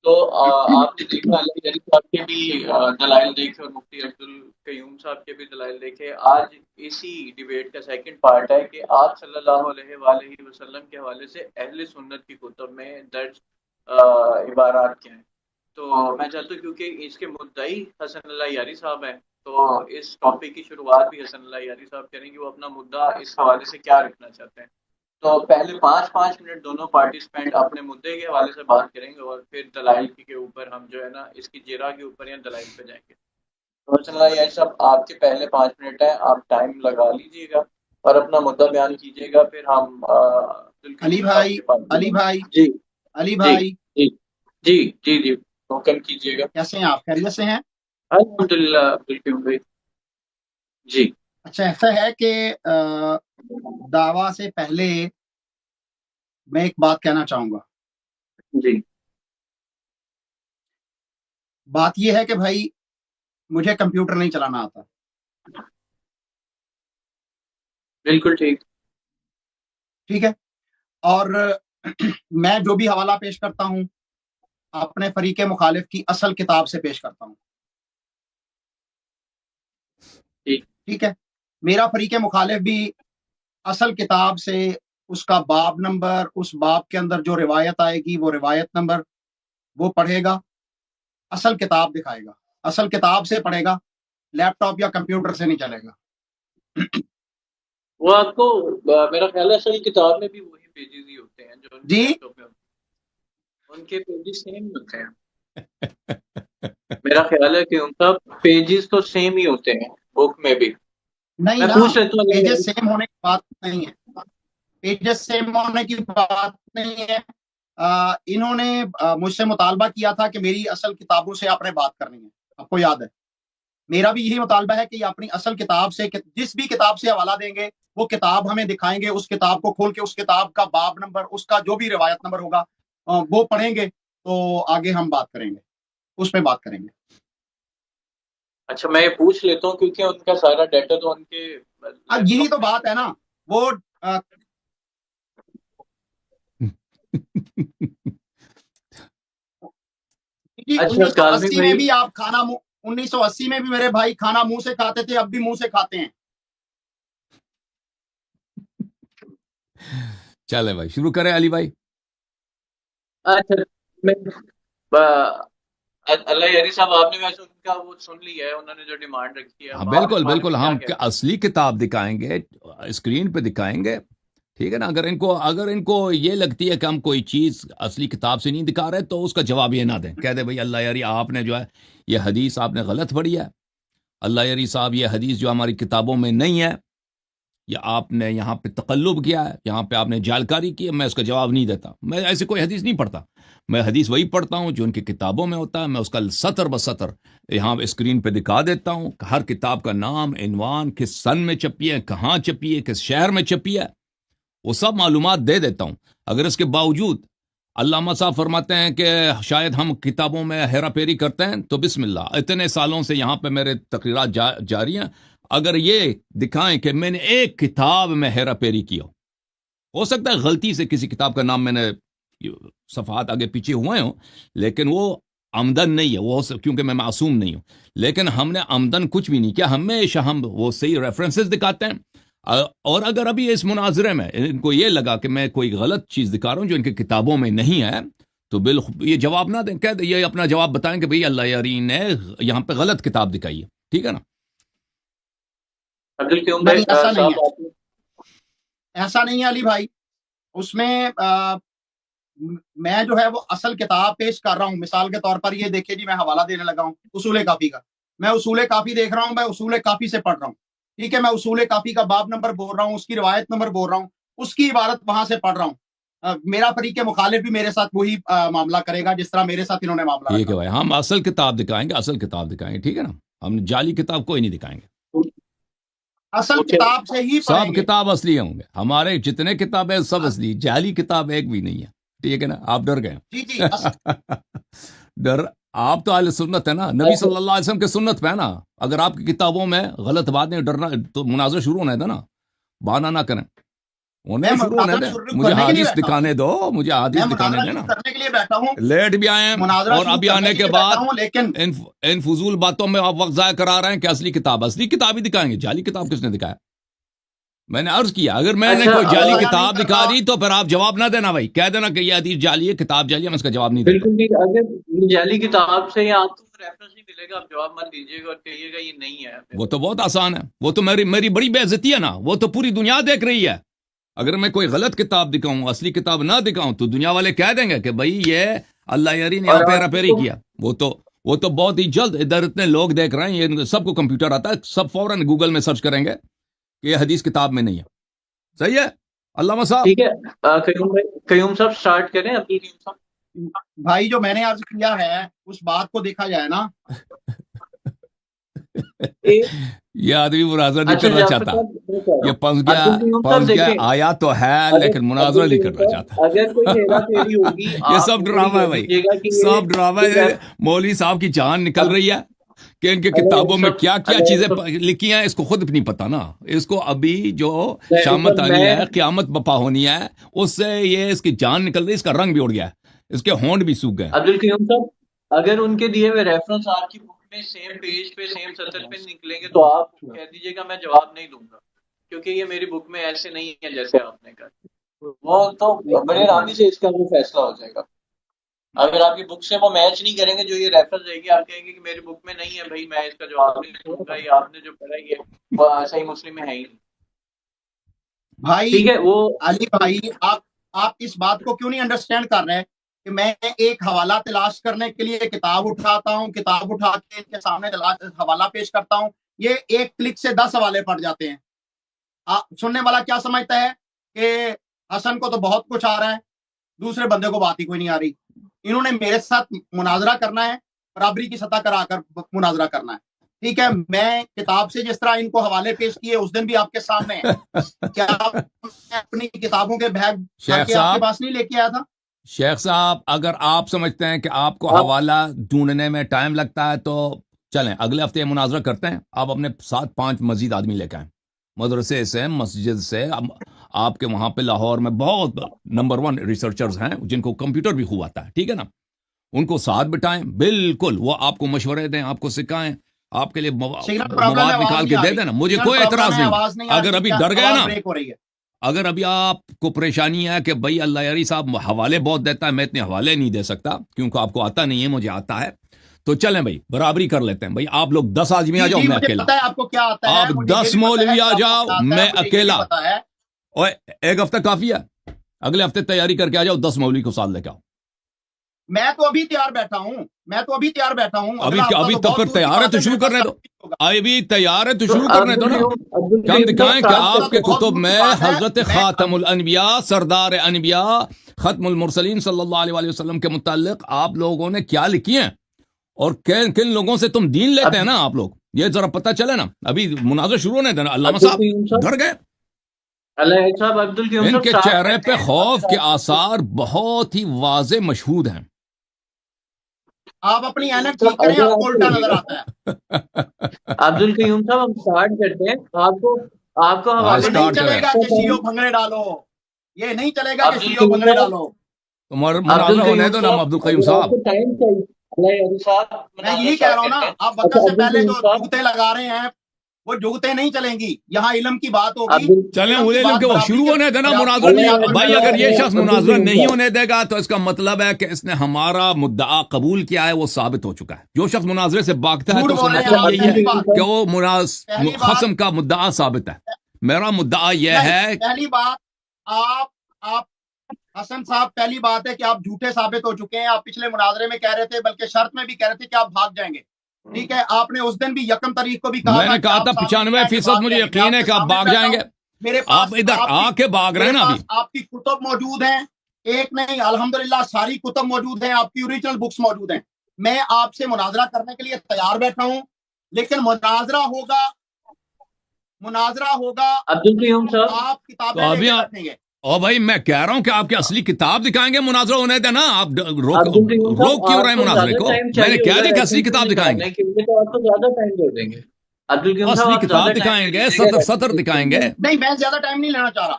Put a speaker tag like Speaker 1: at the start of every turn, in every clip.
Speaker 1: تو آپ نے دیکھا علی یاری صاحب کے بھی دلائل دیکھے اور مفتی عبد القیوم صاحب کے بھی دلائل دیکھے. آج اسی ڈیبیٹ کا سیکنڈ پارٹ ہے کہ آپ صلی اللہ علیہ وآلہ وسلم کے حوالے سے اہل سنت کی کتب میں درج عبارات کیا ہیں. تو میں چاہتا ہوں کیونکہ اس کے مدعی حسن اللہ یاری صاحب ہیں تو اس ٹاپک کی شروعات بھی حسن اللہ یاری صاحب کریں گے. وہ اپنا مدعا اس حوالے سے کیا رکھنا چاہتے ہیں. تو پہلے 5 منٹ دونوں پارٹیسپینٹ اپنے مدعے کے حوالے سے بات کریں گے اور پھر دلائل کے اوپر ہم جو ہے نا اس کی جرا کے اوپر یا دلائل پہ جائیں گے. تو حسن اللہ یاری صاحب آپ کے پہلے 5 منٹ ہیں, آپ ٹائم لگا لیجیے گا اور اپنا مدعا بیان کیجیے گا. پھر ہم
Speaker 2: علی
Speaker 1: عبدالقیوم صاحب
Speaker 2: بھائی
Speaker 1: کے پاس
Speaker 2: علی بھائی
Speaker 1: جی
Speaker 2: علی
Speaker 1: جی
Speaker 2: بھائی
Speaker 1: جی جی جی جی حکم کیجیے گا.
Speaker 2: کیسے ہیں آپ؟ خیریت سے ہیں؟
Speaker 1: الحمد للہ عبدالقیوم بھائی. جی
Speaker 2: اچھا، ایسا ہے کہ دعویٰ سے پہلے میں ایک بات کہنا چاہوں گا.
Speaker 1: جی
Speaker 2: بات یہ ہے کہ بھائی مجھے کمپیوٹر نہیں چلانا آتا.
Speaker 1: بالکل ٹھیک.
Speaker 2: ٹھیک ہے، اور میں جو بھی حوالہ پیش کرتا ہوں اپنے فریق مخالف کی اصل کتاب سے پیش کرتا ہوں. ٹھیک ہے، میرا فریق مخالف بھی اصل کتاب سے اس کا باب نمبر، اس باب کے اندر جو روایت آئے گی وہ روایت نمبر وہ پڑھے گا، اصل کتاب دکھائے گا، اصل کتاب سے پڑھے گا، لیپ ٹاپ یا کمپیوٹر سے نہیں چلے گا.
Speaker 1: وہ آپ کو میرا خیال ہے صحیح کتاب میں بھی وہی پیجز ہی ہوتے ہیں جو ان کے
Speaker 2: جی
Speaker 1: لیپ ٹاپ میں ہوتے ہیں. ان کے پیجز سیم ہوتے ہیں. میرا خیال ہے کہ ان کا پیجز تو سیم ہی ہوتے ہیں بک میں بھی.
Speaker 2: نہیں
Speaker 1: میں
Speaker 2: نا،
Speaker 1: پوچھ لیتا
Speaker 2: پیجز
Speaker 1: ہوں.
Speaker 2: سیم ہونے کی بات نہیں ہے، پیجز سیم ہونے کی بات نہیں ہے. انہوں نے مجھ سے مطالبہ کیا تھا کہ میری اصل کتابوں سے آپ نے بات کرنی ہے. آپ کو یاد ہے میرا بھی یہی مطالبہ ہے کہ یہ اپنی اصل کتاب سے، جس بھی کتاب سے حوالہ دیں گے وہ کتاب ہمیں دکھائیں گے، اس کتاب کو کھول کے اس کتاب کا باب نمبر، اس کا جو بھی روایت نمبر ہوگا وہ پڑھیں گے تو آگے ہم بات کریں گے، اس پہ بات کریں گے.
Speaker 1: اچھا میں یہ پوچھ لیتا ہوں کیونکہ ان کا سارا ڈیٹا تو ان کے
Speaker 2: اب
Speaker 1: لیپ
Speaker 2: یہی
Speaker 1: ٹاپ
Speaker 2: تو
Speaker 1: میں ہی
Speaker 2: بات ہے نا. وہ
Speaker 1: اچھا کاظمی
Speaker 2: 1980 میں
Speaker 1: بھائی.
Speaker 2: بھی آپ کھانا 1980 میں بھی میرے بھائی کھانا منہ سے کھاتے تھے، اب بھی منہ سے کھاتے ہیں.
Speaker 3: چلے بھائی شروع کریں علی بھائی.
Speaker 1: اچھا میں اللہ یاری صاحب آپ نے ویسے ان کا وہ سن لیا ہے, انہوں نے جو ڈیمانڈ رکھی ہے.
Speaker 3: ہاں
Speaker 1: آپ اس
Speaker 3: بالکل
Speaker 1: بارے میں
Speaker 3: بالکل،
Speaker 1: کیا
Speaker 3: ہم
Speaker 1: کہتے
Speaker 3: اصلی کتاب دکھائیں گے، اسکرین پہ دکھائیں گے. ٹھیک ہے نا. اگر ان کو یہ لگتی ہے کہ ہم کوئی چیز اصلی کتاب سے نہیں دکھا رہے تو اس کا جواب یہ نہ دیں. کہہ دیں بھائی اللہ یاری آپ نے جو ہے یہ حدیث آپ نے غلط پڑھی ہے، اللہ یاری صاحب یہ حدیث جو ہماری کتابوں میں نہیں ہے، یا آپ نے یہاں پہ تقلب کیا ہے، یہاں پہ آپ نے جالکاری کی ہے. میں اس کا جواب نہیں دیتا، میں ایسے کوئی حدیث نہیں پڑھتا. میں حدیث وہی پڑھتا ہوں جو ان کی کتابوں میں ہوتا ہے. میں اس کا سطر بسطر یہاں اسکرین پہ دکھا دیتا ہوں. ہر کتاب کا نام، عنوان، کس سن میں چھپی ہے، کہاں چھپی ہے، کس شہر میں چھپی ہے، وہ سب معلومات دے دیتا ہوں. اگر اس کے باوجود علامہ صاحب فرماتے ہیں کہ شاید ہم کتابوں میں ہیرا پھیری کرتے ہیں تو بسم اللہ، اتنے سالوں سے یہاں پہ میرے تقریرات جاری ہیں. اگر یہ دکھائیں کہ میں نے ایک کتاب میں ہیرا پھیری کی ہو سکتا ہے غلطی سے کسی کتاب کا نام میں نے صفحات آگے پیچھے ہوئے ہوں، لیکن وہ عمدن نہیں ہے، وہ کیونکہ میں معصوم نہیں ہوں. لیکن ہم نے عمدن کچھ بھی نہیں کیا، ہمیشہ ہم وہ صحیح ریفرنسز دکھاتے ہیں. اور اگر ابھی اس مناظرے میں ان کو یہ لگا کہ میں کوئی غلط چیز دکھا رہا ہوں جو ان کی کتابوں میں نہیں ہے تو یہ جواب نہ دیں. کہہ دیں یہ اپنا جواب بتائیں کہ بھئی اللہ یاری نے یہاں پہ غلط کتاب دکھائی ہے. ٹھیک ہے نا.
Speaker 1: عبدالقیوم بھائی
Speaker 2: نہیں ایسا نہیں
Speaker 1: صاحب
Speaker 2: ہے،
Speaker 1: آپ نے
Speaker 2: ایسا نہیں ہے علی بھائی. اس میں میں جو ہے وہ اصل کتاب پیش کر رہا ہوں. مثال کے طور پر یہ دیکھیے جی، میں حوالہ دینے لگا ہوں اصول کافی کا. میں اصول کافی دیکھ رہا ہوں، میں اصول کافی سے پڑھ رہا ہوں. ٹھیک ہے، میں اصول کافی کا باب نمبر بول رہا ہوں، اس کی روایت نمبر بول رہا ہوں، اس کی عبارت وہاں سے پڑھ رہا ہوں. میرا فریق مخالف بھی میرے ساتھ وہی معاملہ کرے گا جس طرح میرے ساتھ انہوں نے معاملہ
Speaker 3: ٹھیک
Speaker 2: رکھا.
Speaker 3: ہے بھائی، ہم اصل کتاب دکھائیں گے، اصل کتاب دکھائیں گے. ٹھیک ہے نا. ہم جعلی کتاب کوئی نہیں دکھائیں گے.
Speaker 2: اصل
Speaker 1: اوکے.
Speaker 2: کتاب سے ہی پڑھیں
Speaker 3: سب
Speaker 2: گے.
Speaker 3: کتاب اصلی ہوں گے، ہمارے جتنے کتابیں سب اصلی، جعلی کتاب ایک بھی نہیں ہے. ٹھیک ہے نا. آپ ڈر گئے.
Speaker 2: جی جی
Speaker 3: ڈر آپ تو اہل سنت ہے نا، نبی صلی اللہ علیہ وسلم کے سنت پہ ہے نا. اگر آپ کی کتابوں میں غلط بات نہیں ڈرنا تو مناظر شروع ہونا ہے تھا نا. بہانہ نہ کریں. ہونے شروع ہونے دیں, مجھے حدیث دکھانے دو, مجھے حدیث دکھانے دیں نا.
Speaker 2: کرنے کے لیے بیٹھا ہوں,
Speaker 3: لیٹ بھی آئے ہیں
Speaker 2: مناظرہ
Speaker 3: اور ابھی آنے کے بعد
Speaker 2: لیکن
Speaker 3: ان فضول باتوں میں آپ وقت ضائع کرا رہے ہیں کہ اصلی کتاب ہی دکھائیں گے. جعلی کتاب کس نے دکھایا؟ میں نے عرض کیا اگر میں نے کوئی جعلی کتاب دکھا دی تو پھر آپ جواب نہ دینا بھائی, کہہ دینا کہ یہ حدیث جعلی ہے, کتاب جعلی ہے, میں اس کا جواب نہیں دیتا.
Speaker 1: بالکل نہیں, اگر جعلی کتاب سے یا آپ کو ریفرنس نہیں ملے گا آپ جواب مت دیجیے گا اور کہیے گا یہ نہیں ہے.
Speaker 3: وہ تو بہت آسان ہے, وہ تو میری بڑی بے عزتی ہے نا, وہ تو پوری دنیا دیکھ رہی ہے. اگر میں کوئی غلط کتاب دکھاؤں, اصلی کتاب نہ دکھاؤں, تو دنیا والے کہہ دیں گے کہ بھائی یہ اللہ یاری نے یہاں پیرا پیری کیا. وہ تو بہت ہی جلد, ادھر اتنے لوگ دیکھ رہے ہیں, یہ سب کو کمپیوٹر آتا ہے, سب فوراً گوگل میں سرچ کریں گے کہ یہ حدیث کتاب میں نہیں ہے. صحیح ہے علامہ صاحب؟
Speaker 1: ٹھیک ہے, قیوم صاحب سٹارٹ کریں. عبد القیوم صاحب
Speaker 2: بھائی جو میں نے عرض کیا ہے اس بات کو دیکھا جائے نا,
Speaker 3: یہ آدمی مناظرہ نہیں کرنا چاہتا, یہ پنس گیا آیا تو ہے لیکن مناظرہ نہیں کرنا چاہتا.
Speaker 1: اگر کوئی ہیرا پھیری ہوگی
Speaker 3: یہ سب ڈرامہ ہے بھائی, سب ڈرامہ ہے. مولوی صاحب کی جان نکل رہی ہے کہ ان کے کتابوں میں کیا کیا چیزیں لکھی ہیں اس کو خود نہیں پتا نا. اس کو ابھی جو شامت آنی ہے, قیامت بپا ہونی ہے, اس سے یہ اس کی جان نکل رہی, اس کا رنگ بھی اڑ گیا ہے, اس کے ہونٹ بھی سوکھ گئے.
Speaker 1: عبد القیوم صاحب اگر ان کے دیے ہوئے ریفرنس آپ کی بک میں سیم پیج پہ سیم سطر پہ نکلیں گے تو آپ کہہ دیجیے گا میں جواب نہیں دوں گا, کیونکہ یہ میری بک میں ایسے نہیں ہے جیسے آپ نے کہا. وہ تو بڑے آرام سے اس کا وہ فیصلہ ہو جائے گا. اگر آپ کی بک سے وہ میچ نہیں کریں گے جو یہ ریفرنس دے گی, آپ کہیں گے کہ میری بک میں نہیں ہے بھائی, میں اس کا جواب نہیں دوں گا, یہ آپ نے جو پڑھا یہ صحیح مسلم میں ہے ہی نہیں.
Speaker 2: بھائی
Speaker 1: ٹھیک ہے, وہ
Speaker 2: علی بھائی آپ اس بات کو کیوں نہیں انڈرسٹینڈ کر رہے کہ میں ایک حوالہ تلاش کرنے کے لیے کتاب اٹھاتا ہوں, کتاب اٹھا کے ان کے سامنے حوالہ پیش کرتا ہوں, یہ ایک کلک سے 10 حوالے پڑ جاتے ہیں. سننے والا کیا سمجھتا ہے کہ حسن کو تو بہت کچھ آ رہا ہے, دوسرے بندے کو بات ہی کوئی نہیں آ رہی. انہوں نے میرے ساتھ مناظرہ کرنا ہے, برابری کی سطح کرا کر مناظرہ کرنا ہے. ٹھیک ہے, میں کتاب سے جس طرح ان کو حوالے پیش کیے اس دن بھی آپ کے سامنے ہیں. کیا میں اپنی کتابوں کے بیگ آپ کے پاس نہیں لے کے آیا تھا؟
Speaker 3: شیخ صاحب اگر آپ سمجھتے ہیں کہ آپ کو حوالہ ڈھونڈنے میں ٹائم لگتا ہے تو چلیں اگلے ہفتے مناظرہ کرتے ہیں. آپ اپنے ساتھ 5 مزید آدمی لے کے آئیں, مدرسے سے, مسجد سے. آپ کے وہاں پہ لاہور میں بہت نمبر 1 ریسرچرز ہیں جن کو کمپیوٹر بھی خوب آتا ہے, ٹھیک ہے نا, ان کو ساتھ بٹھائیں. بالکل وہ آپ کو مشورے دیں, آپ کو سکھائیں, آپ کے لیے مواد نکال کے دے دینا, مجھے کوئی اعتراض نہیں. اگر ابھی ڈر گیا نا, اگر ابھی آپ کو پریشانی ہے کہ بھائی اللہ یاری صاحب حوالے بہت دیتا ہے, میں اتنے حوالے نہیں دے سکتا کیونکہ آپ کو آتا نہیں ہے, مجھے آتا ہے, تو چلیں بھائی برابری کر لیتے ہیں. بھائی آپ لوگ 10 آدمی آ جاؤ, میں اکیلا.
Speaker 2: آپ کو کیا آتا ہے,
Speaker 3: آپ 10 مولوی آ جاؤ, میں اکیلا. اور ایک ہفتہ کافی ہے, اگلے ہفتے تیاری کر کے آ جاؤ, 10 مولوی کو ساتھ لے کے آؤ.
Speaker 2: میں تو ابھی تیار بیٹھا ہوں.
Speaker 3: ابھی تو پھر تیار ہے تو شروع کرنے دو. ابھی تیار ہے تو شروع کرنے دو نا. ہم دکھائیں کہ آپ کے کتب میں حضرت خاتم الانبیاء, سردار انبیاء, ختم المرسلین صلی اللہ علیہ وسلم کے متعلق آپ لوگوں نے کیا لکھی ہیں, اور کن لوگوں سے تم دین لیتے ہیں نا آپ لوگ, یہ ذرا پتہ چلے نا. ابھی مناظر شروع ہونے دینا. علامہ صاحب ڈر گئے, ان کے چہرے پہ خوف کے آثار بہت ہی واضح مشہود ہیں.
Speaker 2: آپ اپنی اینک ٹھیک کریں, آپ کو الٹا نظر آتا ہے.
Speaker 1: عبد القیوم صاحب ہم سٹارٹ کرتے ہیں. آپ کو حوالے
Speaker 2: نہیں چلے گا کہ شیعوں بھنگڑے ڈالو, یہ نہیں چلے گا کہ شیعوں بھنگڑے ڈالو.
Speaker 3: مناظر ہونے دو نا عبد القیوم صاحب.
Speaker 2: میں یہی کہہ رہا ہوں نا, آپ وقت سے پہلے جو جگتے لگا رہے ہیں وہ جگتے نہیں چلیں گی. یہاں علم کی بات ہوگی.
Speaker 3: چلیں علم کے وہ شروع ہونے دینا. مناظرہ نہیں بھائی, اگر یہ شخص مناظرہ نہیں ہونے دے گا تو اس کا مطلب ہے کہ اس نے ہمارا مدعا قبول کیا ہے, وہ ثابت ہو چکا ہے. جو شخص مناظرے سے بھاگتا ہے تو اس کا مطلب یہی ہے کہ وہ خصم کا مدعا ثابت ہے. میرا مدعا یہ ہے,
Speaker 2: پہلی بات آپ حسن صاحب, پہلی بات ہے کہ آپ جھوٹے ثابت ہو چکے ہیں. آپ پچھلے مناظرے میں کہہ رہے تھے, بلکہ شرط میں بھی کہہ رہے تھے کہ آپ بھاگ جائیں گے. ٹھیک ہے, آپ نے اس دن بھی 1 تاریخ کو بھی کہا,
Speaker 3: میں نے کہا تھا 95% مجھے یقین ہے کہ آپ بھاگ جائیں گے. آپ ادھر آ کے بھاگ رہے ہیں نا. ابھی
Speaker 2: آپ کی کتب موجود ہیں, ایک نہیں الحمدللہ ساری کتب موجود ہیں, آپ کی اوریجنل بکس موجود ہیں. میں آپ سے مناظرہ کرنے کے لیے تیار بیٹھا ہوں, لیکن مناظرہ ہوگا
Speaker 1: عبد القیوم صاحب,
Speaker 2: آپ کتابیں لے کے رکھیں گے.
Speaker 3: او بھائی میں کہہ رہا ہوں کہ آپ کی اصلی کتاب دکھائیں گے, مناظرہ ہونے دینا. آپ روک کیوں رہے مناظرے کو؟ میں نے کہہ دیا کہ اصلی کتاب دکھائیں گے. اصلی کتاب دکھائیں گے, سطر دکھائیں گے.
Speaker 2: نہیں, میں زیادہ ٹائم نہیں لینا چاہ رہا.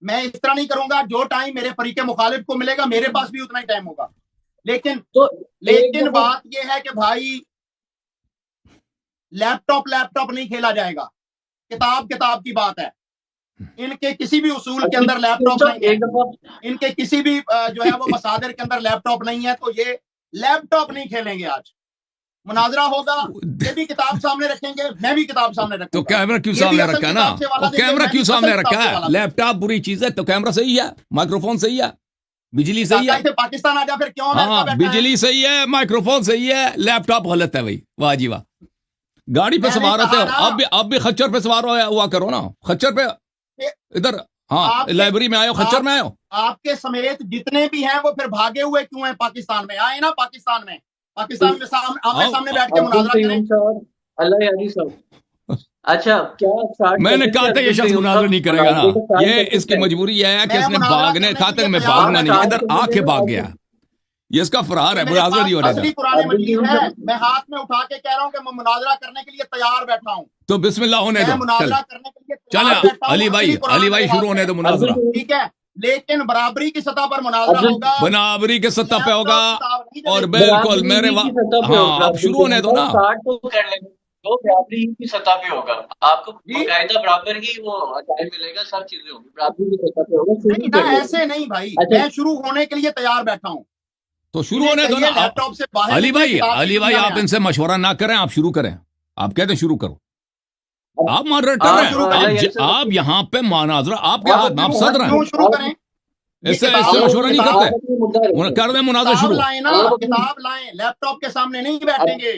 Speaker 2: میں اس طرح نہیں کروں گا. جو ٹائم میرے فریق مخالف کو ملے گا میرے پاس بھی اتنا ہی ٹائم ہوگا. لیکن بات یہ ہے کہ بھائی لیپ ٹاپ نہیں کھیلا جائے گا. کتاب کی بات ہے. ان کے کسی بھی اصول کے اندر لیپ ٹاپ نہیں ہے. ان کے کسی بھی جو ہے وہ مصادر کے اندر لیپ ٹاپ نہیں ہے. تو یہ لیپ ٹاپ نہیں کھیلیں گے. آج مناظرہ ہوگا, یہ بھی کتاب سامنے رکھیں گے, میں بھی کتاب سامنے رکھوں
Speaker 3: تو
Speaker 2: گا.
Speaker 3: کیمرہ کیوں سامنے رکھا ہے نا, کیمرہ کیوں سامنے رکھا ہے؟ لیپ ٹاپ بری چیز ہے تو کیمرہ صحیح ہے, مائکرو فون صحیح ہے, بجلی صحیح ہے.
Speaker 2: پاکستان آ جا پھر کیوں
Speaker 3: ہاں بجلی صحیح ہے, مائکرو فون صحیح ہے, لیپ ٹاپ غلط ہے بھائی. واہ جی واہ. گاڑی پہ سوار ہوتے ہو, اب بھی خچر پہ سوار ہوا کرو نا. خچر پہ ادھر, ہاں لائبریری میں آئے ہو, خچر میں آئے ہو.
Speaker 2: آپ کے سمیت جتنے بھی ہیں وہ پھر بھاگے ہوئے کیوں ہیں پاکستان میں؟ آئے نا پاکستان میں آمنے سامنے بیٹھ کے مناظرہ کریں.
Speaker 1: اللہ یاری صاحب, اچھا کیا
Speaker 3: میں نے کہا تھا یہ شخص مناظرہ نہیں کرے گا نا, یہ اس کی مجبوری یہ ہے کہ اس نے بھاگنے کہا تھا کہ میں بھاگنا نہیں, ادھر آ کے بھاگ گیا. یہ اس کا فرار ہے, مناظرہ نہیں ہونے
Speaker 2: اصلی قرآن مجید ہے. میں ہاتھ میں اٹھا کے کہہ رہا ہوں کہ میں مناظرہ کرنے کے لیے تیار بیٹھا ہوں.
Speaker 3: تو بسم اللہ ہونے دو.
Speaker 2: مناظرہ کرنے کے لیے
Speaker 3: چلے علی بھائی شروع ہونے دو مناظرہ.
Speaker 2: ٹھیک ہے, لیکن برابری کی سطح پر مناظرہ ہوگا.
Speaker 3: برابری کے سطح پہ ہوگا اور بالکل میرے ہاں اب شروع ہونے دو نا.
Speaker 1: وہ برابری کی سطح پہ ہوگا. آپ کو باقاعدہ برابر ہی وہ ٹائم ملے گا, سب چیزیں ہوں گی برابری کی سطح پہ ہوگا.
Speaker 2: ایسے نہیں بھائی, میں شروع ہونے کے لیے تیار بیٹھا ہوں.
Speaker 3: تو شروع ہونے دو نا. علی بھائی آپ ان سے مشورہ نہ کریں, آپ شروع کریں. آپ کہتے ہیں شروع کرو, آپ ماڈریٹ کر رہے ہیں, آپ یہاں پہ مناظرہ آپ کے ہاتھ میں, آپ صدر ہیں.
Speaker 2: شروع کریں,
Speaker 3: اس سے مشورہ نہیں کرتے, کر دیں مناظرہ شروع.
Speaker 2: کتاب لائیں, لیپ ٹاپ کے سامنے نہیں بیٹھیں گے.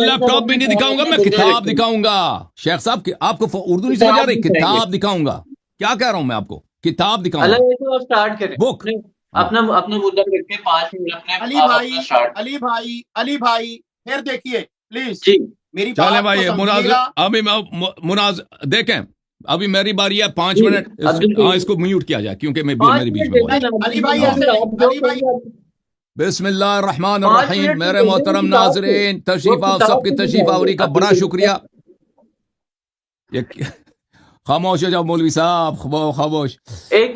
Speaker 3: لیپ ٹاپ بھی نہیں دکھاؤں گا, میں کتاب دکھاؤں گا. شیخ صاحب آپ کو اردو نہیں سمجھ آ رہی, کتاب دکھاؤں گا. کیا کہہ رہا ہوں میں آپ کو, کتاب دکھاؤں گا. بک
Speaker 1: اپنا مدعا رکھیں 5 منٹ.
Speaker 2: علی بھائی پھر دیکھیے پلیز میری
Speaker 3: چلے بھائی مناظرہ. ابھی میں دیکھیں, ابھی میری باری ہے 5 منٹ. ہاں اس کو میوٹ کیا جائے کیونکہ میری بیچ میں. بسم اللہ الرحمن الرحیم. میرے محترم ناظرین, تشریف سب کی تشریف آوری کا بڑا شکریہ. خاموش ہو جاؤ مولوی صاحب, خاموش.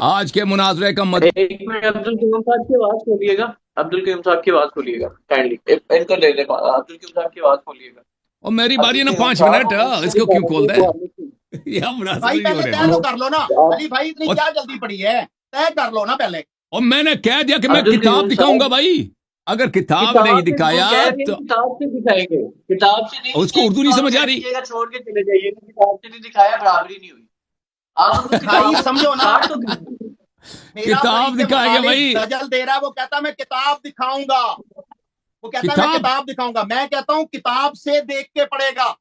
Speaker 3: آج کے مناظرے کا
Speaker 1: ایک منٹ عبدالقیوم صاحب کی آواز کھولیے گا. عبدالقیوم صاحب کی آواز کھولیے گا کائنڈلی. ان کو دے دیں, عبدالقیوم صاحب کی آواز کھولیے گا.
Speaker 3: اور میری باری ہے نا 5 منٹ, اس کو کیوں کھول دیں.
Speaker 2: بھائی پہلے طے تو کر لو نا. علی بھائی اتنی کیا جلدی پڑی ہے, طے کر لو نا پہلے.
Speaker 3: اور میں نے کہہ دیا کہ میں کتاب دکھاؤں گا بھائی. اگر کتاب نہیں دکھایا تو
Speaker 1: کتاب سے دکھائیں گے, کتاب سے نہیں.
Speaker 3: اس کو اردو نہیں سمجھ آ رہی.
Speaker 1: چھوڑ کے چلے جائیے, کتاب سے نہیں دکھایا برابری نہیں ہوئی. آپ
Speaker 2: سمجھو نا,
Speaker 3: کتاب دکھائیں گے بھائی.
Speaker 2: دجل دے رہا ہے, وہ کہتا میں کتاب دکھاؤں گا. وہ کہتا ہے میں کتاب دکھاؤں گا. میں کہتا ہوں کتاب سے دیکھ کے پڑھے گا.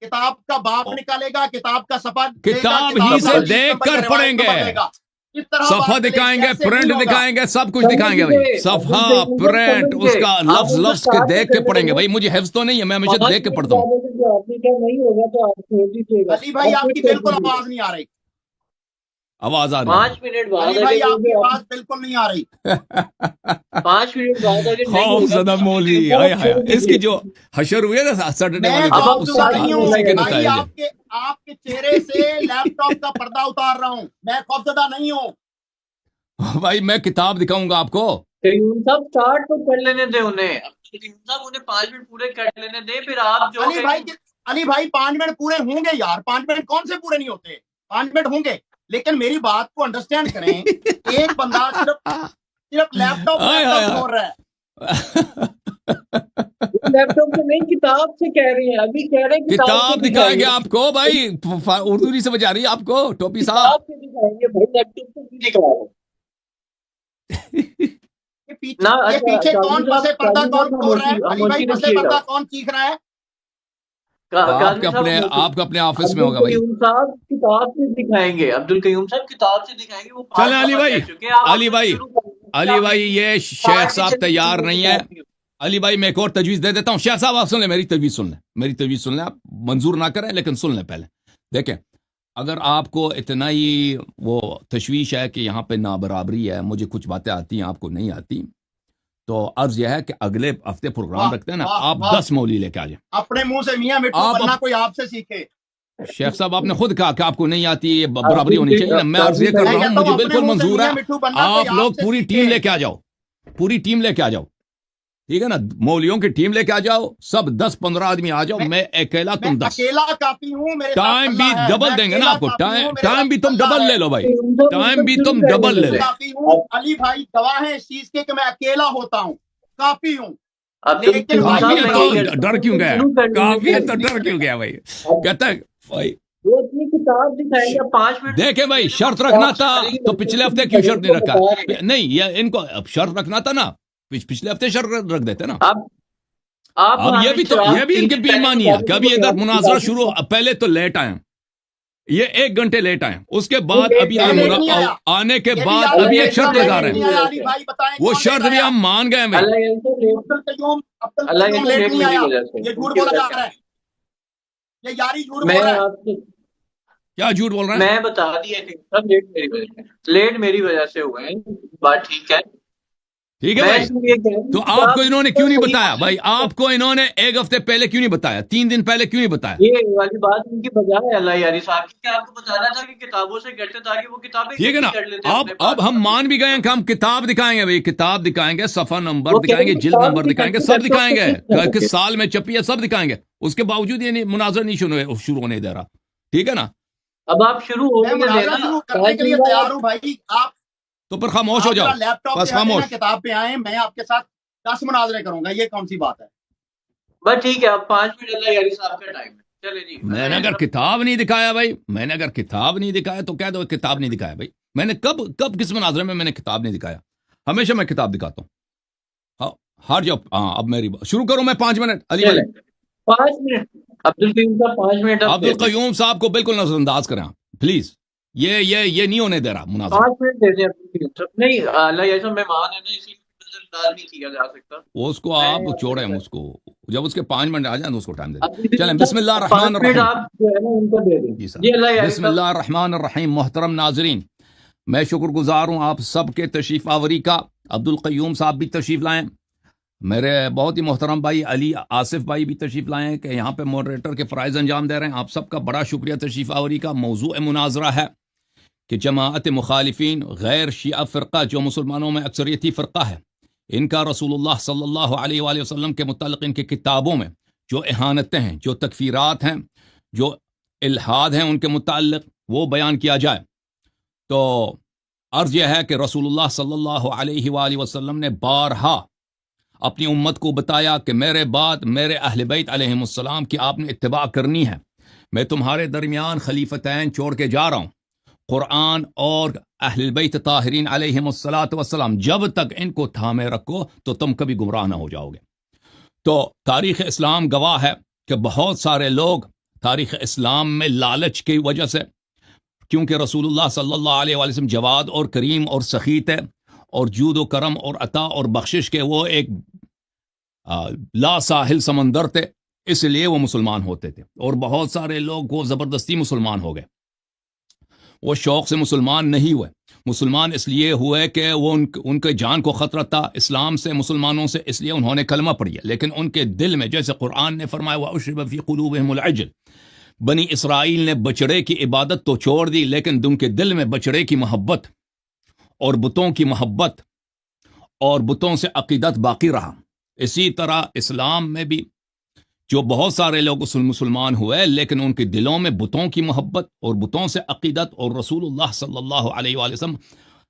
Speaker 2: کتاب کا باب نکالے گا, کتاب کا صفحہ
Speaker 3: کتاب ہی سے دیکھ کر پڑھیں گے. صفحہ دکھائیں گے, پرنٹ دکھائیں گے, سب کچھ دکھائیں گے بھائی. صفحہ پرنٹ اس کا لفظ کے دیکھ کے پڑھیں گے بھائی. مجھے حفظ تو نہیں ہے, میں ہمیشہ دیکھ کے پڑھتا ہوں.
Speaker 2: علی بھائی آپ کی بالکل آواز نہیں آ رہی.
Speaker 3: آواز آ رہی
Speaker 1: 5 منٹ بعد.
Speaker 2: علی بھائی آپ کی آواز بالکل نہیں آ رہی.
Speaker 1: 5 منٹ بعد
Speaker 3: خوف زدہ مولوی, اس کی جو حشر ہوئے نا سیٹرڈے
Speaker 2: اسی کے نتائج. آپ کے چہرے سے لیپ ٹاپ کا پردہ اتار رہا ہوں, میں خوفزدہ نہیں ہوں.
Speaker 3: بھائی میں کتاب دکھاؤں گا آپ کو.
Speaker 1: سب سٹارٹ تو کر لینے دے انہیں. انہیں 5 منٹ پورے کر لینے دے, پھر آپ جو
Speaker 2: علی بھائی 5 منٹ پورے ہوں گے یار. 5 منٹ کون سے پورے نہیں ہوتے, 5 منٹ ہوں گے. لیکن میری بات کو انڈرسٹینڈ کریں. ایک بندہ صرف لیپ ٹاپ چھوڑ رہا ہے.
Speaker 1: لیپ ٹاپ سے نہیں, کتاب سے کہہ رہے ہیں. ابھی کہہ رہے ہیں
Speaker 3: کتاب دکھائیں گے آپ کو بھائی. اردو نہیں سمجھ آ رہی آپ کو ٹوپی صاحب.
Speaker 1: کتاب سے دکھائیں گے بھائی, لیپ ٹاپ سے نہیں دکھا رہے.
Speaker 2: پیچھے کون پسے پردہ کون کھول رہا ہے؟ علی بھائی پسے پردہ کون چیخ رہا ہے؟
Speaker 3: آپ کے اپنے آفس میں ہوگا بھائی.
Speaker 1: صاحب کتاب سے دکھائیں گے. عبدالقیوم صاحب کتاب سے دکھائیں گے.
Speaker 3: چلیں علی بھائی یہ شیخ صاحب تیار نہیں ہے. علی بھائی میں ایک اور تجویز دے دیتا ہوں. شیخ صاحب آپ سن لیں, میری تجویز سن لیں. آپ منظور نہ کریں لیکن سن لیں پہلے. دیکھیں اگر آپ کو اتنا ہی وہ تشویش ہے کہ یہاں پہ نابرابری ہے, مجھے کچھ باتیں آتی ہیں آپ کو نہیں آتی, تو عرض یہ ہے کہ اگلے ہفتے پروگرام رکھتے ہیں نا, آپ 10 مولوی لے کے آ جائیں.
Speaker 2: اپنے منہ سے میاں مٹھو بننا کوئی آپ سے سیکھے.
Speaker 3: شیخ صاحب آپ نے خود کہا کہ آپ کو نہیں آتی، یہ برابری ہونی چاہیے نا. میں عرض یہ کر رہا ہوں مجھے بالکل منظور ہے آپ لوگ پوری ٹیم لے کے آ جاؤ، پوری ٹیم لے کے آ جاؤ، ٹھیک ہے نا. مولویوں کی ٹیم لے کے آ جاؤ، سب 10-15 آدمی آ جاؤ، میں اکیلا تم 10.
Speaker 2: اکیلا کافی ہوں.
Speaker 3: ٹائم بھی ڈبل دیں گے نا آپ کو، ٹائم بھی تم ڈبل لے لو بھائی، ٹائم بھی تم ڈبل لے لو.
Speaker 2: کافی ہوں. علی بھائی گواہ ہیں اس چیز کے کہ میں اکیلا ہوتا ہوں، کافی ہوں. لیکن
Speaker 3: کافی ہے تو ڈر کیوں گیا، کافی ہے تو ڈر کیوں گیا بھائی. کہتا ہے بھائی دیکھیں بھائی شرط رکھنا تھا تو پچھلے ہفتے کیوں شرط نہیں رکھا؟ نہیں یہ ان کو اب شرط رکھنا تھا نا، پچھلے ہفتے شرط رکھ دیتے نا. اب یہ بھی تو یہ بھی ان کی بےایمانی ہے. کبھی ادھر مناظرہ شروع پہلے تو لیٹ آئے، یہ 1 گھنٹے لیٹ آئے، اس کے بعد ابھی آنے کے بعد ابھی ایک شرط لگا رہے ہیں، وہ شرط بھی ہم مان گئے بھائی. کیا جھوٹ بول رہے ہیں؟
Speaker 1: میں بتا دیا کہ سب لیٹ میری وجہ سے ہوئے ہیں، بات ٹھیک ہے.
Speaker 3: ٹھیک ہے بھائی. تو آپ کو انہوں نے کیوں نہیں بتایا بھائی؟ آپ کو انہوں نے 1 ہفتے پہلے کیوں نہیں بتایا؟ 3 دن پہلے کیوں نہیں بتایا؟
Speaker 1: یہ والی بات ان کی بجائے اللہ یاری صاحب کی کہ آپ کو بتانا تھا کہ کتابوں سے کرتے تاکہ وہ کتابیں
Speaker 3: ٹھیک ہے نا. اب ہم مان بھی گئے ہیں کہ ہم کتاب دکھائیں گے بھائی، کتاب دکھائیں گے، صفحہ نمبر دکھائیں گے، جلد نمبر دکھائیں گے، سب دکھائیں گے، کس سال میں چھپی ہے سب دکھائیں گے. اس کے باوجود یہ مناظر نہیں شروع ہونے دے رہا. ٹھیک ہے نا.
Speaker 1: اب آپ شروع ہو
Speaker 2: کرنے کے لیے تیار ہوں بھائی. آپ
Speaker 3: تو پھر خاموش ہو جاؤ،
Speaker 2: لیپ ٹاپ
Speaker 3: بس خاموش.
Speaker 2: کتاب پہ آئیں، میں آپ کے ساتھ 10 مناظرے کروں گا، یہ کون سی بات ہے؟
Speaker 1: بس ٹھیک ہے، اب 5 منٹ اللہ یاری صاحب کا ٹائم ہے. چلے جی.
Speaker 3: میں نے اگر کتاب نہیں دکھایا بھائی، میں نے اگر کتاب نہیں دکھایا تو کہہ دو کتاب نہیں دکھایا بھائی. میں نے کب کس مناظرے میں نے کتاب نہیں دکھایا؟ ہمیشہ میں کتاب دکھاتا ہوں. ہر جب اب میری شروع کروں میں 5 منٹ. علی بھائی
Speaker 1: 5 منٹ. عبدالقیوم صاحب 5 منٹ.
Speaker 3: عبدالقیوم صاحب کو بالکل نظر انداز کریں پلیز. یہ نہیں ہونے دے رہا مناظر.
Speaker 1: 5 منٹ دے دیں عبدالقیوم صاحب. نہیں اللہ یاری صاحب مہمان ہے نا، اسی نظر انداز نہیں کیا جا سکتا.
Speaker 3: اس کو آپ چھوڑیں، اس کو جب اس کے 5 منٹ آ جائیں تو اس کو ٹائم دے دیں. چلیں بسم اللہ الرحمن الرحیم. جی سر بسم اللہ الرحمن الرحیم. محترم ناظرین، میں شکر گزار ہوں آپ سب کے تشریف آوری کا. عبدالقیوم صاحب بھی تشریف لائیں، میرے بہت ہی محترم بھائی علی آصف بھائی بھی تشریف لائیں کہ یہاں پہ ماڈریٹر کے فرائض انجام دے رہے ہیں. آپ سب کا بڑا شکریہ تشریف آوری کا. موضوع مناظرہ ہے کہ جماعت مخالفین غیر شیعہ فرقہ جو مسلمانوں میں اکثریتی فرقہ ہے، ان کا رسول اللہ صلی اللہ علیہ وآلہ وسلم کے متعلق ان کی کتابوں میں جو اہانتیں ہیں، جو تکفیرات ہیں، جو الحاد ہیں ان کے متعلق وہ بیان کیا جائے. تو عرض یہ ہے کہ رسول اللہ صلی اللہ علیہ وآلہ وسلم نے بارہا اپنی امت کو بتایا کہ میرے بعد میرے اہل بیت علیہم السلام کی آپ نے اتباع کرنی ہے. میں تمہارے درمیان خلیفتین چھوڑ کے جا رہا ہوں، قرآن اور اہل بیت طاہرین علیہم السلام. جب تک ان کو تھامے رکھو تو تم کبھی گمراہ نہ ہو جاؤ گے. تو تاریخ اسلام گواہ ہے کہ بہت سارے لوگ تاریخ اسلام میں لالچ کی وجہ سے، کیونکہ رسول اللہ صلی اللہ علیہ وآلہ وسلم جواد اور کریم اور سخی تھے اور جود و کرم اور عطا اور بخشش کے وہ ایک لا ساحل سمندر تھے، اس لیے وہ مسلمان ہوتے تھے. اور بہت سارے لوگ وہ زبردستی مسلمان ہو گئے، وہ شوق سے مسلمان نہیں ہوئے. مسلمان اس لیے ہوئے کہ وہ ان کے جان کو خطرہ تھا اسلام سے، مسلمانوں سے، اس لیے انہوں نے کلمہ پڑھیا. لیکن ان کے دل میں، جیسے قرآن نے فرمایا وَأُشْرِبَ فِي قُلُوبِهِمُ الْعِجْلُ، بنی اسرائیل نے بچڑے کی عبادت تو چھوڑ دی، لیکن ان کے دل میں بچڑے کی محبت اور بتوں کی محبت اور بتوں سے عقیدت باقی رہا. اسی طرح اسلام میں بھی جو بہت سارے لوگ مسلمان ہوئے لیکن ان کے دلوں میں بتوں کی محبت اور بتوں سے عقیدت اور رسول اللہ صلی اللہ علیہ وآلہ وسلم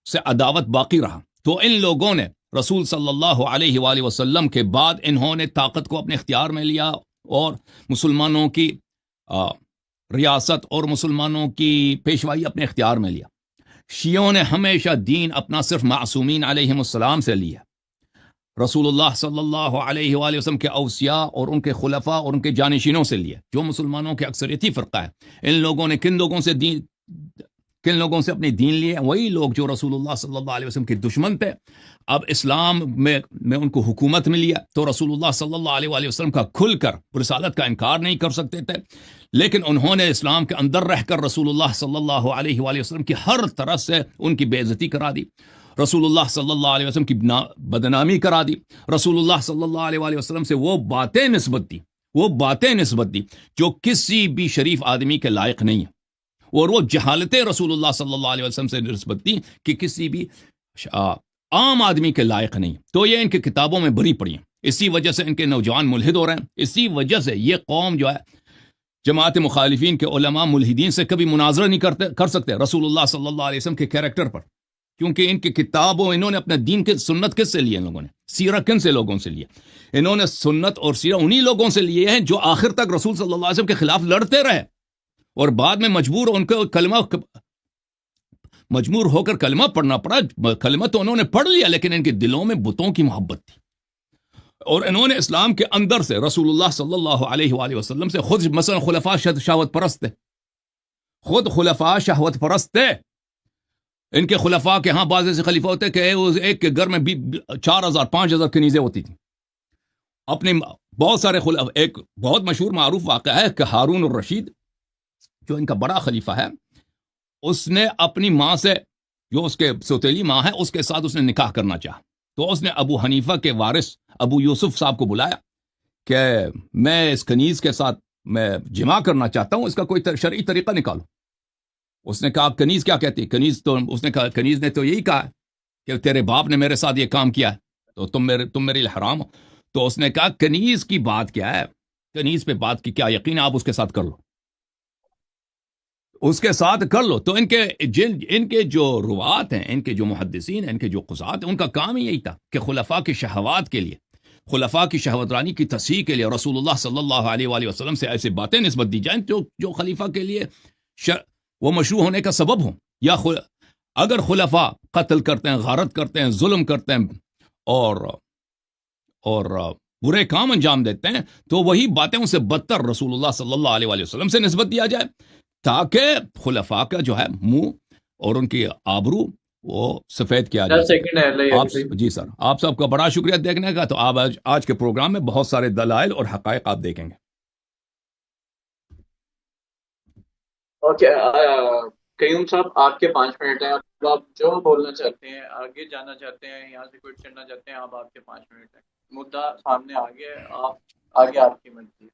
Speaker 3: سے عداوت باقی رہا. تو ان لوگوں نے رسول صلی اللہ علیہ وآلہ وسلم کے بعد انہوں نے طاقت کو اپنے اختیار میں لیا اور مسلمانوں کی ریاست اور مسلمانوں کی پیشوائی اپنے اختیار میں لیا. شیعوں نے ہمیشہ دین اپنا صرف معصومین علیہم السلام سے لیا، رسول اللہ صلی اللہ علیہ وآلہ وسلم کے اوصیاء اور ان کے خلفاء اور ان کے جانشینوں سے لیا، جو مسلمانوں کے اکثریتی فرقہ ہے. ان لوگوں نے کن لوگوں سے اپنی دین لیے؟ وہی لوگ جو رسول اللہ صلی اللہ علیہ وسلم کے دشمن تھے. اب اسلام میں ان کو حکومت ملی ہے تو رسول اللہ صلی اللہ علیہ وآلہ وسلم کا کھل کر رسالت کا انکار نہیں کر سکتے تھے، لیکن انہوں نے اسلام کے اندر رہ کر رسول اللہ صلی اللہ علیہ وآلہ وسلم کی ہر طرح سے ان کی بے عزتی کرا دی، رسول اللہ صلی اللہ علیہ وسلم کی بدنامی کرا دی، رسول اللہ صلی اللہ علیہ وآلہ وسلم سے وہ باتیں نسبت دی، وہ باتیں نسبت دی جو کسی بھی شریف آدمی کے لائق نہیں ہیں، اور وہ جہالتیں رسول اللہ صلی اللہ علیہ وسلم سے نسبت دی کہ کسی بھی عام آدمی کے لائق نہیں. تو یہ ان کی کتابوں میں بھری پڑی ہیں. اسی وجہ سے ان کے نوجوان ملحد ہو رہے ہیں. اسی وجہ سے یہ قوم جو ہے جماعت مخالفین کے علماء ملحدین سے کبھی مناظرہ نہیں کر سکتے رسول اللہ صلی اللہ علیہ وسلم کے کیریکٹر پر، کیونکہ ان کی کتابوں انہوں نے اپنے دین کے سنت کس سے لیے، ان لوگوں نے سیرہ کن سے لوگوں سے لیے، انہوں نے سنت اور سیرہ انہی لوگوں سے لیے ہیں جو آخر تک رسول صلی اللہ علیہ وسلم کے خلاف لڑتے رہے اور بعد میں مجبور ہو کر کلمہ پڑھنا پڑا. کلمہ تو انہوں نے پڑھ لیا لیکن ان کے دلوں میں بتوں کی محبت تھی، اور انہوں نے اسلام کے اندر سے رسول اللہ صلی اللہ علیہ وآلہ وسلم سے خود مثلا خلفاء شہوت پرست تھے، خود خلفاء شہوت پرست تھے. ان کے خلفاء کے ہاں بعض ایسے خلیفہ ہوتے کہ ایک کے گھر میں 4000 5000 کنیزیں ہوتی تھیں. اپنے بہت سارے ایک بہت مشہور معروف واقعہ ہے کہ ہارون الرشید جو ان کا بڑا خلیفہ ہے، اس نے اپنی ماں سے، جو اس کے سوتیلی ماں ہے، اس کے ساتھ اس نے نکاح کرنا چاہا. تو اس نے ابو حنیفہ کے وارث ابو یوسف صاحب کو بلایا کہ میں اس کنیز کے ساتھ میں جمع کرنا چاہتا ہوں، اس کا کوئی شرعی طریقہ نکالو. اس نے کہا کنیز کیا کہتی ہے؟ اس نے کہا کنیز نے تو یہی کہا کہ تیرے باپ نے میرے ساتھ یہ کام کیا ہے تو تم میرے لیے حرام ہو. تو اس نے کہا کنیز کی بات کیا ہے، کنیز پہ بات کی کیا یقین ہے، آپ اس کے ساتھ کر لو، اس کے ساتھ کر لو. تو ان کے جو روات ہیں، ان کے جو محدثین ہیں، ان کے جو قضات ہیں، ان کا کام ہی یہی تھا کہ خلفاء کی شہوات کے لیے، خلفاء کی شہوت رانی کی تصحیح کے لیے رسول اللہ صلی اللہ علیہ وآلہ وسلم سے ایسی باتیں نسبت دی جائیں جو خلیفہ کے لیے وہ مشروع ہونے کا سبب ہوں. یا اگر خلفاء قتل کرتے ہیں، غارت کرتے ہیں، ظلم کرتے ہیں اور برے کام انجام دیتے ہیں، تو وہی باتیں ان سے بدتر رسول اللہ صلی اللہ علیہ وآلہ وسلم سے نسبت دیا جائے تاکہ خلفاء کا جو ہے منہ اور ان کی آبرو وہ سفید کیا جائے. جی سر، آپ سب کا بڑا شکریہ دیکھنے کا. تو آپ آج کے پروگرام میں بہت سارے دلائل اور حقائق آپ دیکھیں گے.
Speaker 1: اوکے قیوم صاحب، آپ کے 5 منٹ ہیں. اب آپ جو بولنا چاہتے ہیں، آگے جانا چاہتے ہیں، یہاں سے کوئٹ کرنا چاہتے ہیں، آپ کے 5 منٹ ہیں. مدعا سامنے آ گیا ہے، آپ آگے آپ کی مرضی ہے.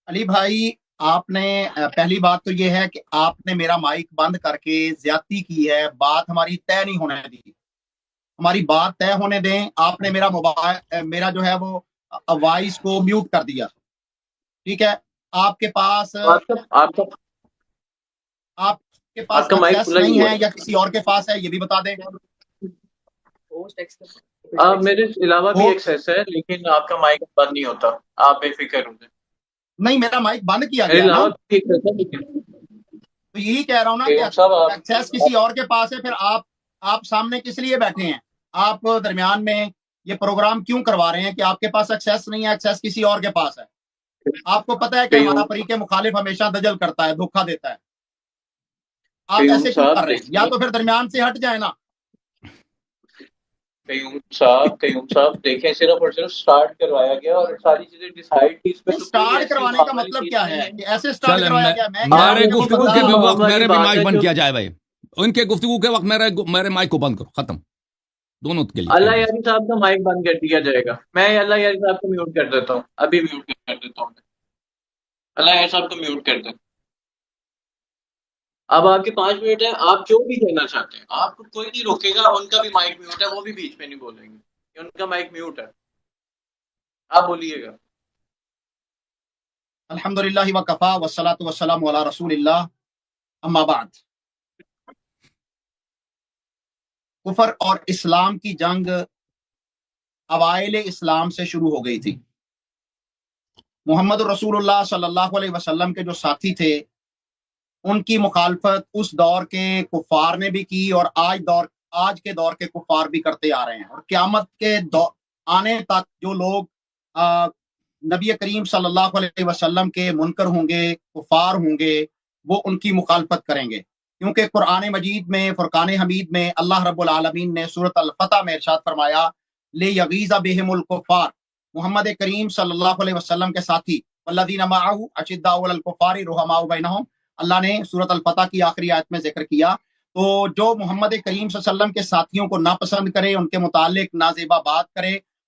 Speaker 2: علی بھائی، آپ نے پہلی بات تو یہ ہے کہ آپ نے میرا مائک بند کر کے زیادتی کی ہے. بات ہماری طے نہیں ہونے دی، ہماری بات طے ہونے دیں. آپ نے میرا جو ہے وہ وائس کو میوٹ کر دیا. ٹھیک ہے، آپ کے پاس ایکسیس نہیں ہے یا کسی اور کے پاس ہے، یہ بھی بتا دیں.
Speaker 1: میرے علاوہ بھی ایکسیس ہے لیکن آپ کا مائک بند نہیں ہوتا، آپ بے فکر ہو جائیں. نہیں،
Speaker 2: میرا مائک بند کیا گیا نا، تو یہی کہہ رہا ہوں نا کہ ایکسیس کسی اور کے پاس ہے. پھر آپ سامنے کس لیے بیٹھے ہیں؟ آپ درمیان میں یہ پروگرام کیوں کروا رہے ہیں کہ آپ کے پاس ایکسیس نہیں ہے، ایکسیس کسی اور کے پاس ہے؟ آپ کو پتا ہے کہ ہمارا فریق مخالف ہمیشہ دجل کرتا ہے، دھوکہ دیتا ہے. آپ ایسے کیوں کر رہے ہیں؟ یا تو پھر درمیان سے ہٹ جائے نا.
Speaker 1: قیوم صاحب دیکھیں، صرف اور صرف سٹارٹ کروایا گیا اور ساری چیزیں ڈیسائیڈ کی. اس پہ
Speaker 2: سٹارٹ کروانے کا مطلب کیا ہے کہ ایسے سٹارٹ کروایا گیا؟
Speaker 3: میرے گفتگو کے وقت میرے بھی مائک بند کیا جائے بھائی. ان کے گفتگو کے وقت میرے مائک کو بند کرو، ختم دونوں کے لیے.
Speaker 1: اللہ یاری صاحب کا مائک بند کر دیا جائے گا. میں اللہ یاری صاحب کو میوٹ کر دیتا ہوں، ابھی میوٹ کر دیتا ہوں. اللہ یاری صاحب کو میوٹ کر دیں. اب آپ کے 5 منٹ ہیں، آپ جو بھی کہنا چاہتے ہیں، آپ کو کوئی نہیں روکے گا. ان کا بھی مائک میوٹ ہے، وہ بھی بیچ میں نہیں بولیں گے، ان کا مائک میوٹ ہے. آپ بولیے گا.
Speaker 2: الحمدللہ وکفا والصلاۃ والسلام علی رسول اللہ، اما بعد. کفر اور اسلام کی جنگ اوائل اسلام سے شروع ہو گئی تھی. محمد رسول اللہ صلی اللہ علیہ وسلم کے جو ساتھی تھے، ان کی مخالفت اس دور کے کفار نے بھی کی اور آج کے دور کے کفار بھی کرتے آ رہے ہیں. اور قیامت کے آنے تک جو لوگ نبی کریم صلی اللہ علیہ وسلم کے منکر ہوں گے، کفار ہوں گے، وہ ان کی مخالفت کریں گے. کیونکہ قرآن مجید میں فرقان حمید میں اللہ رب العالمین نے سورۃ الفتح میں ارشاد فرمایا لِیَغِیظَ بِهِمُ الْکُفَّارَ. محمد کریم صلی اللہ علیہ وسلم کے ساتھی وَالَّذِینَ مَعَهُ أَشِدَّاءُ عَلَى الْکُفَّارِ رُحَمَاءُ بَیْنَهُم، اللہ نے سورۃ الفتح کی آخری آیت میں ذکر کیا. تو جو محمد کریم صلی اللہ علیہ وسلم کے ساتھیوں کو ناپسند کرے، ان کے متعلق نازیبا بات کرے،